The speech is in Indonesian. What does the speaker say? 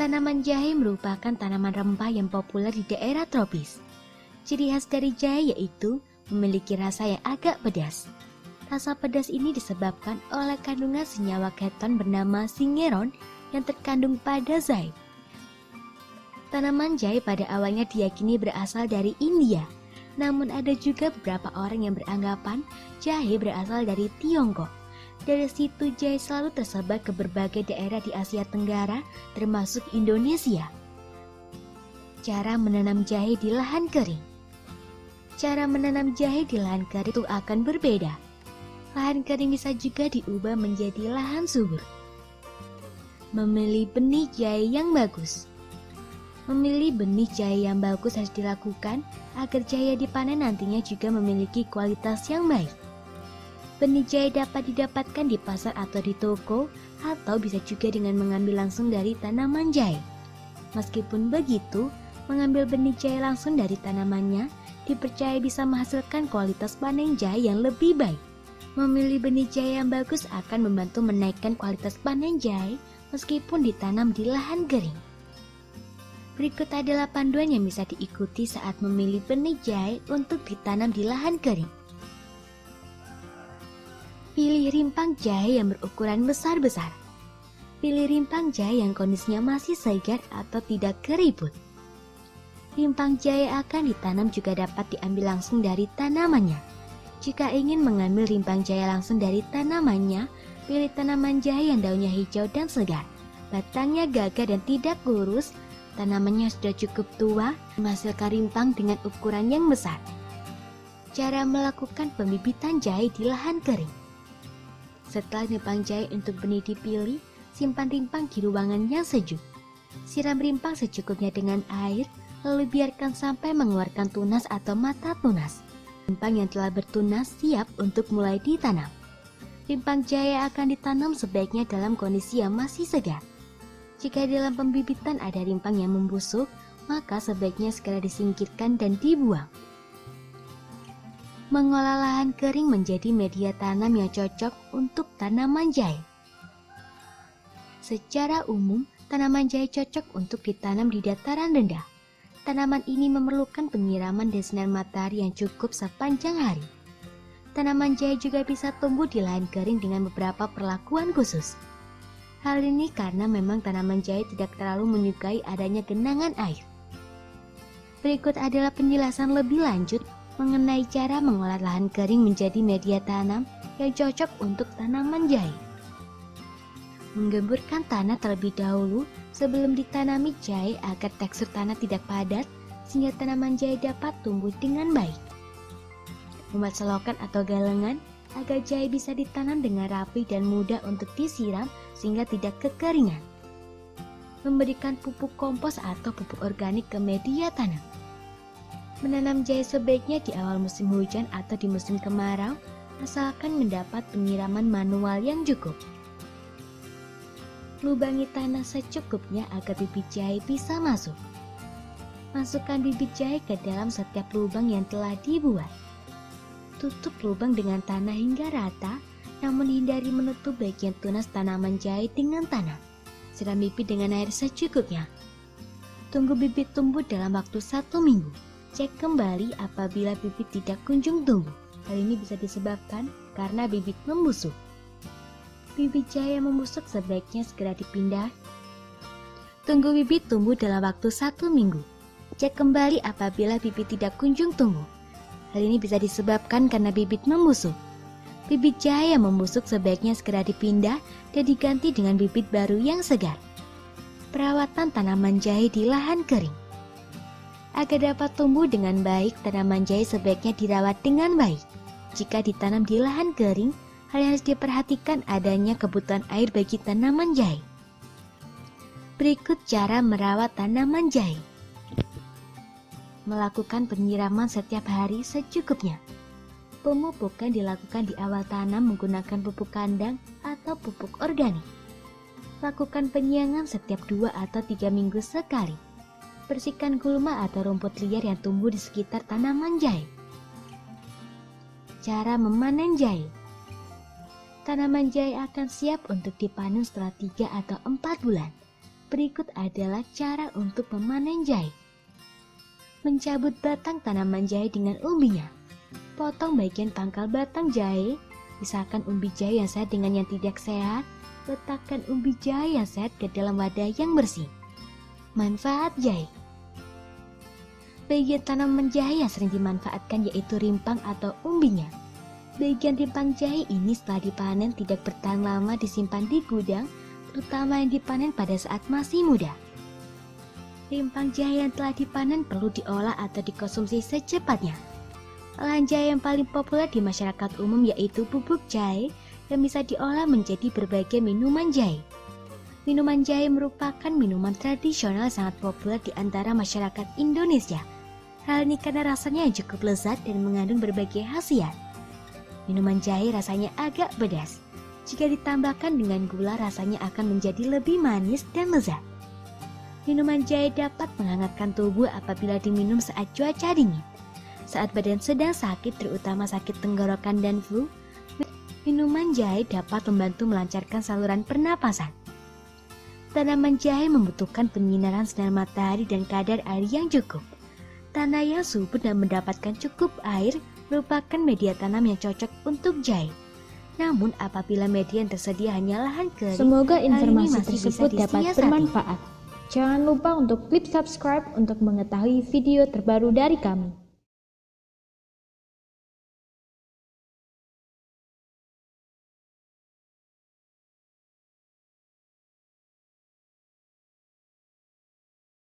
Tanaman jahe merupakan tanaman rempah yang populer di daerah tropis. Ciri khas dari jahe yaitu memiliki rasa yang agak pedas. Rasa pedas ini disebabkan oleh kandungan senyawa keton bernama singeron yang terkandung pada zaid. Tanaman jahe pada awalnya diyakini berasal dari India, namun ada juga beberapa orang yang beranggapan jahe berasal dari Tiongkok. Dari situ jahe selalu tersebar ke berbagai daerah di Asia Tenggara, termasuk Indonesia. Cara menanam jahe di lahan kering. Cara menanam jahe di lahan kering itu akan berbeda. Lahan kering bisa juga diubah menjadi lahan subur. Memilih benih jahe yang bagus. Memilih benih jahe yang bagus harus dilakukan agar jahe dipanen nantinya juga memiliki kualitas yang baik. Benih jahe dapat didapatkan di pasar atau di toko, atau bisa juga dengan mengambil langsung dari tanaman jahe. Meskipun begitu, mengambil benih jahe langsung dari tanamannya dipercaya bisa menghasilkan kualitas panen jahe yang lebih baik. Memilih benih jahe yang bagus akan membantu menaikkan kualitas panen jahe meskipun ditanam di lahan kering. Berikut adalah panduan yang bisa diikuti saat memilih benih jahe untuk ditanam di lahan kering. Pilih rimpang jahe yang berukuran besar-besar. Pilih rimpang jahe yang kondisinya masih segar atau tidak keriput. Rimpang jahe akan ditanam juga dapat diambil langsung dari tanamannya. Jika ingin mengambil rimpang jahe langsung dari tanamannya, pilih tanaman jahe yang daunnya hijau dan segar, batangnya gagah dan tidak kurus, tanamannya sudah cukup tua, menghasilkan rimpang dengan ukuran yang besar. Cara melakukan pembibitan jahe di lahan kering. Setelah rimpang jahe untuk benih dipilih, simpan rimpang di ruangan yang sejuk. Siram rimpang secukupnya dengan air, lalu biarkan sampai mengeluarkan tunas atau mata tunas. Rimpang yang telah bertunas siap untuk mulai ditanam. Rimpang jahe akan ditanam sebaiknya dalam kondisi yang masih segar. Jika dalam pembibitan ada rimpang yang membusuk, maka sebaiknya segera disingkirkan dan dibuang. Mengolah lahan kering menjadi media tanam yang cocok untuk tanaman jahe. Secara umum, tanaman jahe cocok untuk ditanam di dataran rendah. Tanaman ini memerlukan penyiraman dan sinar matahari yang cukup sepanjang hari. Tanaman jahe juga bisa tumbuh di lahan kering dengan beberapa perlakuan khusus. Hal ini karena memang tanaman jahe tidak terlalu menyukai adanya genangan air. Berikut adalah penjelasan lebih lanjut mengenai cara mengolah lahan kering menjadi media tanam yang cocok untuk tanaman jahe. Menggemburkan tanah terlebih dahulu sebelum ditanami jahe agar tekstur tanah tidak padat sehingga tanaman jahe dapat tumbuh dengan baik. Membuat selokan atau galengan agar jahe bisa ditanam dengan rapi dan mudah untuk disiram sehingga tidak kekeringan. Memberikan pupuk kompos atau pupuk organik ke media tanam. Menanam jahe sebaiknya di awal musim hujan atau di musim kemarau, asalkan mendapat penyiraman manual yang cukup. Lubangi tanah secukupnya agar bibit jahe bisa masuk. Masukkan bibit jahe ke dalam setiap lubang yang telah dibuat. Tutup lubang dengan tanah hingga rata, namun hindari menutup bagian tunas tanaman jahe dengan tanah. Siram bibit dengan air secukupnya. Tunggu bibit tumbuh dalam waktu 1 minggu. Cek kembali apabila bibit tidak kunjung tumbuh. Hal ini bisa disebabkan karena bibit membusuk. Bibit jahe yang membusuk sebaiknya segera dipindah. Tunggu bibit tumbuh dalam waktu 1 minggu. Cek kembali apabila bibit tidak kunjung tumbuh. Hal ini bisa disebabkan karena bibit membusuk. Bibit jahe yang membusuk sebaiknya segera dipindah dan diganti dengan bibit baru yang segar. Perawatan tanaman jahe di lahan kering. Agar dapat tumbuh dengan baik, tanaman jahe sebaiknya dirawat dengan baik. Jika ditanam di lahan kering, hal yang harus diperhatikan adanya kebutuhan air bagi tanaman jahe. Berikut cara merawat tanaman jahe. Melakukan penyiraman setiap hari secukupnya. Pemupukan dilakukan di awal tanam menggunakan pupuk kandang atau pupuk organik. Lakukan penyiangan setiap 2 atau 3 minggu sekali. Bersihkan gulma atau rumput liar yang tumbuh di sekitar tanaman jahe. Cara memanen jahe. Tanaman jahe akan siap untuk dipanen setelah 3 atau 4 bulan. berikut adalah cara untuk memanen jahe. Mencabut batang tanaman jahe dengan umbinya. Potong bagian pangkal batang jahe, pisahkan umbi jahe yang sehat dengan yang tidak sehat. Letakkan umbi jahe yang sehat ke dalam wadah yang bersih. Manfaat jahe. Bagian tanaman jahe yang sering dimanfaatkan yaitu rimpang atau umbinya. Bagian rimpang jahe ini setelah dipanen tidak bertahan lama disimpan di gudang, terutama yang dipanen pada saat masih muda. Rimpang jahe yang telah dipanen perlu diolah atau dikonsumsi secepatnya. Olahan jahe yang paling populer di masyarakat umum yaitu bubuk jahe yang bisa diolah menjadi berbagai minuman jahe. Minuman jahe merupakan minuman tradisional sangat populer di antara masyarakat Indonesia. Hal ini karena rasanya yang cukup lezat dan mengandung berbagai khasiat. Minuman jahe rasanya agak pedas. Jika ditambahkan dengan gula rasanya akan menjadi lebih manis dan lezat. Minuman jahe dapat menghangatkan tubuh apabila diminum saat cuaca dingin. Saat badan sedang sakit terutama sakit tenggorokan dan flu, minuman jahe dapat membantu melancarkan saluran pernapasan. Tanaman jahe membutuhkan penyinaran sinar matahari dan kadar air yang cukup. Tanah yang subur dan mendapatkan cukup air merupakan media tanam yang cocok untuk jahe. Namun apabila media yang tersedia hanya lahan kering, semoga informasi masih tersebut bisa dapat disiasati. bermanfaat. Jangan lupa untuk klik subscribe untuk mengetahui video terbaru dari kami.